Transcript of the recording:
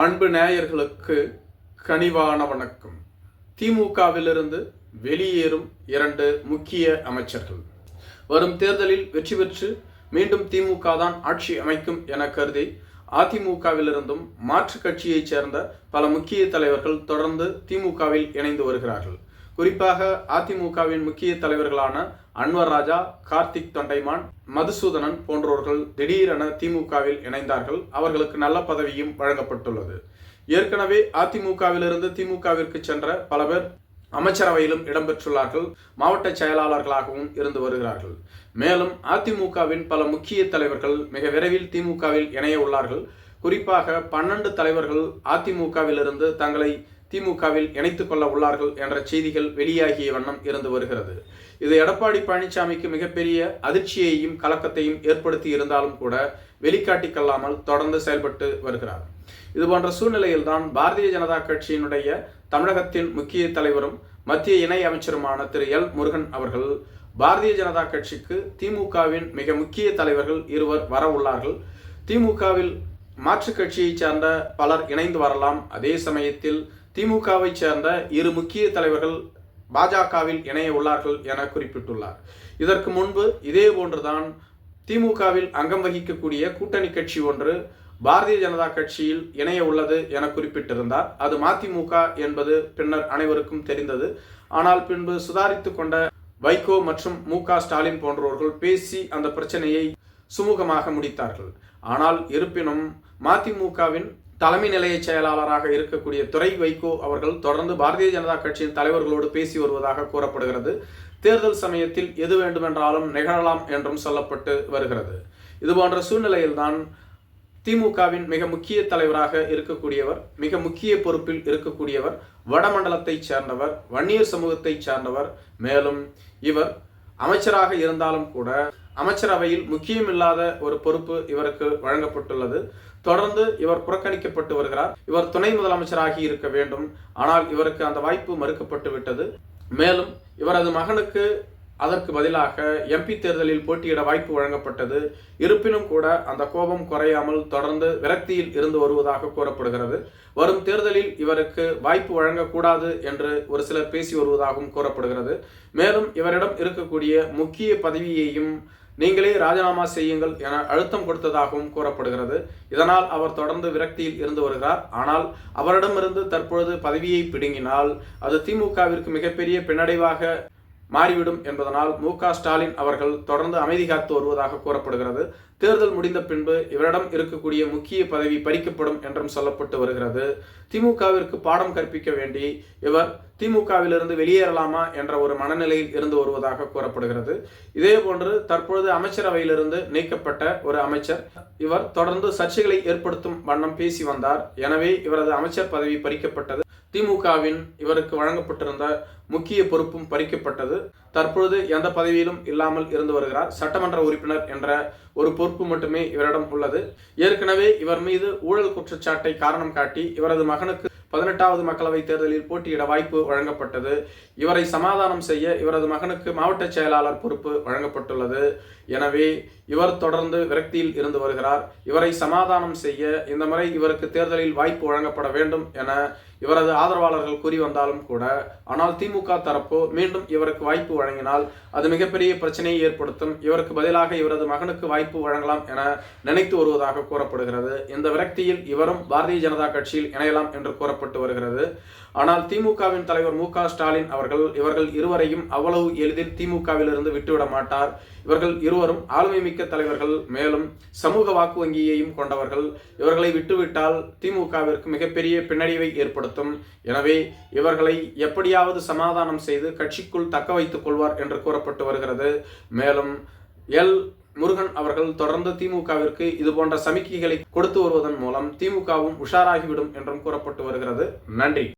அன்பு நேயர்களுக்கு கனிவான வணக்கம். திமுகவிலிருந்து வெளியேறும் 2 முக்கிய அமைச்சர்கள் வரும் தேர்தலில் வெற்றி பெற்று மீண்டும் திமுக தான் ஆட்சி அமைக்கும் என கருதி அதிமுகவிலிருந்தும் மாற்றுக் கட்சியைச் சேர்ந்த பல முக்கிய தலைவர்கள் தொடர்ந்து திமுகவில் இணைந்து வருகிறார்கள். குறிப்பாக அதிமுகவின் முக்கிய தலைவர்களான அன்வர் ராஜா, கார்த்திக் தொண்டைமான், மதுசூதனன் போன்றோர்கள் திடீரென திமுகவில் இணைந்தார்கள். அவர்களுக்கு நல்ல பதவியும் வழங்கப்பட்டுள்ளது. ஏற்கனவே அதிமுகவிலிருந்து திமுகவிற்கு சென்ற பல பேர் அமைச்சரவையிலும் இடம்பெற்றுள்ளார்கள். மாவட்ட செயலாளர்களாகவும் இருந்து வருகிறார்கள். மேலும் அதிமுகவின் பல முக்கிய தலைவர்கள் மிக விரைவில் திமுகவில் இணைய உள்ளார்கள். குறிப்பாக 12 தலைவர்கள் அதிமுகவிலிருந்து தங்களை திமுகவில் இணைத்துக் கொள்ள உள்ளார்கள் என்ற செய்திகள் வெளியாகிய வண்ணம் இருந்து வருகிறது. இது எடப்பாடி பழனிசாமிக்கு மிகப்பெரிய அதிர்ச்சியையும் கலக்கத்தையும் ஏற்படுத்தி இருந்தாலும் கூட வெளிக்காட்டிக் கொள்ளாமல் தொடர்ந்து செயல்பட்டு வருகிறார். இதுபோன்ற சூழ்நிலையில்தான் பாரதிய ஜனதா கட்சியினுடைய தமிழகத்தின் முக்கிய தலைவரும் மத்திய இணை அமைச்சருமான திரு எல் முருகன் அவர்கள் பாரதிய ஜனதா கட்சிக்கு திமுகவின் மிக முக்கிய தலைவர்கள் 2 வர உள்ளார்கள். திமுகவில் மாற்றுக் கட்சியைச் சேர்ந்த பலர் இணைந்து வரலாம். அதே சமயத்தில் திமுகவை சேர்ந்த 2 முக்கிய தலைவர்கள் பாஜகவில் இணைய உள்ளார்கள் என குறிப்பிட்டுள்ளார். இதற்கு முன்பு இதே போன்றுதான் திமுகவில் அங்கம் வகிக்கக்கூடிய கூட்டணி கட்சி ஒன்று பாரதிய ஜனதா கட்சியில் இணைய உள்ளது என குறிப்பிட்டிருந்தார். அது மதிமுக என்பது பின்னர் அனைவருக்கும் தெரிந்தது. ஆனால் பின்பு சுதாரித்து கொண்ட வைகோ மற்றும் மு.க. ஸ்டாலின் போன்றவர்கள் பேசி அந்த பிரச்சனையை சுமூகமாக முடித்தார்கள். ஆனால் இருப்பினும் மதிமுகவின் தலைமை நிலைய செயலாளராக இருக்கக்கூடிய துரை வைகோ அவர்கள் தொடர்ந்து பாரதிய ஜனதா கட்சியின் தலைவர்களோடு பேசி வருவதாக கூறப்படுகிறது. தேர்தல் சமயத்தில் எது வேண்டுமென்றாலும் நிகழலாம் என்றும் சொல்லப்பட்டு வருகிறது. இதுபோன்ற சூழ்நிலையில்தான் திமுகவின் மிக முக்கிய தலைவராக இருக்கக்கூடியவர், மிக முக்கிய பொறுப்பில் இருக்கக்கூடியவர் வடமண்டலத்தை சேர்ந்தவர், வன்னியர் சமூகத்தை சேர்ந்தவர். மேலும் இவர் அமைச்சராக இருந்தாலும் கூட அமைச்சரவையில் முக்கியமில்லாத ஒரு பொறுப்பு இவருக்கு வழங்கப்பட்டுள்ளது. தொடர்ந்து இவர் புறக்கணிக்கப்பட்டு வருகிறார். இவர் துணை முதலமைச்சராகி இருக்க வேண்டும். ஆனால் இவருக்கு அந்த வாய்ப்பு மறுக்கப்பட்டு விட்டது. மேலும் இவரது மகனுக்கு அதற்கு பதிலாக எம்பி தேர்தலில் போட்டியிட வாய்ப்பு வழங்கப்பட்டது. இருப்பினும் கூட அந்த கோபம் குறையாமல் தொடர்ந்து விரக்தியில் இருந்து வருவதாக கூறப்படுகிறது. வரும் தேர்தலில் இவருக்கு வாய்ப்பு வழங்கக்கூடாது என்று ஒரு சிலர் பேசி வருவதாகவும் கூறப்படுகிறது. மேலும் இவரிடம் இருக்கக்கூடிய முக்கிய பதவியையும் நீங்களே ராஜினாமா செய்யுங்கள் என அழுத்தம் கொடுத்ததாகவும் கூறப்படுகிறது. இதனால் அவர் தொடர்ந்து விரக்தியில் இருந்து வருகிறார். ஆனால் அவரிடமிருந்து தற்பொழுது பதவியை பிடுங்கினால் அது திமுகவிற்கு மிகப்பெரிய பின்னடைவாக மாறிவிடும் என்பதனால் மு.க. ஸ்டாலின் அவர்கள் தொடர்ந்து அமைதி காத்து வருவதாக கூறப்படுகிறது. தேர்தல் முடிந்த பின்பு இவரிடம் இருக்கக்கூடிய முக்கிய பதவி பறிக்கப்படும் என்றும் சொல்லப்பட்டு வருகிறது. திமுகவிற்கு பாடம் கற்பிக்க வேண்டி இவர் திமுகவிலிருந்து வெளியேறலாமா என்ற ஒரு மனநிலையில் இருந்து வருவதாக கூறப்படுகிறது. இதே போன்று தற்பொழுது அமைச்சரவையிலிருந்து நீக்கப்பட்ட ஒரு அமைச்சர் இவர் தொடர்ந்து சர்ச்சைகளை ஏற்படுத்தும் வண்ணம் பேசி வந்தார். எனவே இவரது அமைச்சர் பதவி பறிக்கப்பட்டது. திமுகவின் இவருக்கு வழங்கப்பட்டிருந்த முக்கிய பொறுப்பும் பறிக்கப்பட்டது. தற்பொழுது எந்த பதவியிலும் இல்லாமல் இருந்து வருகிறார். சட்டமன்ற உறுப்பினர் என்ற ஒரு பொறுப்பு மட்டுமே இவரிடம் உள்ளது. ஏற்கனவே இவர் மீது ஊழல் குற்றச்சாட்டை காரணம் காட்டி இவரது மகனுக்கு 18வது மக்களவை தேர்தலில் போட்டியிட வாய்ப்பு வழங்கப்பட்டது. இவரை சமாதானம் செய்ய இவரது மகனுக்கு மாவட்ட செயலாளர் பொறுப்பு வழங்கப்பட்டுள்ளது. எனவே இவர் தொடர்ந்து விரக்தியில் இருந்து வருகிறார். இவரை சமாதானம் செய்ய இந்த முறை இவருக்கு தேர்தலில் வாய்ப்பு வழங்கப்பட வேண்டும் என இவரது ஆதரவாளர்கள் கூறி வந்தாலும் கூட, ஆனால் திமுக தரப்போ மீண்டும் இவருக்கு வாய்ப்பு வழங்கினால் அது மிகப்பெரிய பிரச்சனையை ஏற்படுத்தும். இவருக்கு பதிலாக இவரது மகனுக்கு வாய்ப்பு வழங்கலாம் என நினைத்து வருவதாக கூறப்படுகிறது. இந்த விரக்தியில் இவரும் பாரதிய ஜனதா கட்சியில் இணையலாம் என்று கூறப்பட்டு வருகிறது. ஆனால் திமுகவின் தலைவர் மு.க. ஸ்டாலின் அவர்கள் இவர்கள் இருவரையும் அவ்வளவு எளிதில் திமுகவிலிருந்து விட்டுவிட மாட்டார். இவர்கள் இருவரும் ஆளுமை மிக்க தலைவர்கள். மேலும் சமூக வாக்கு வங்கியையும் கொண்டவர்கள். இவர்களை விட்டுவிட்டால் திமுகவிற்கு மிகப்பெரிய பின்னடைவை ஏற்படுத்தும். எனவே இவர்களை எப்படியாவது சமாதானம் செய்து கட்சிக்குள் தக்க வைத்துக் கொள்வார் என்று கூறப்பட்டு வருகிறது. மேலும் எல் முருகன் அவர்கள் தொடர்ந்து திமுகவிற்கு இது போன்ற சமிக்கைகளை கொடுத்து வருவதன் மூலம் திமுகவும் உஷாராகிவிடும் என்றும் கூறப்பட்டு வருகிறது. நன்றி.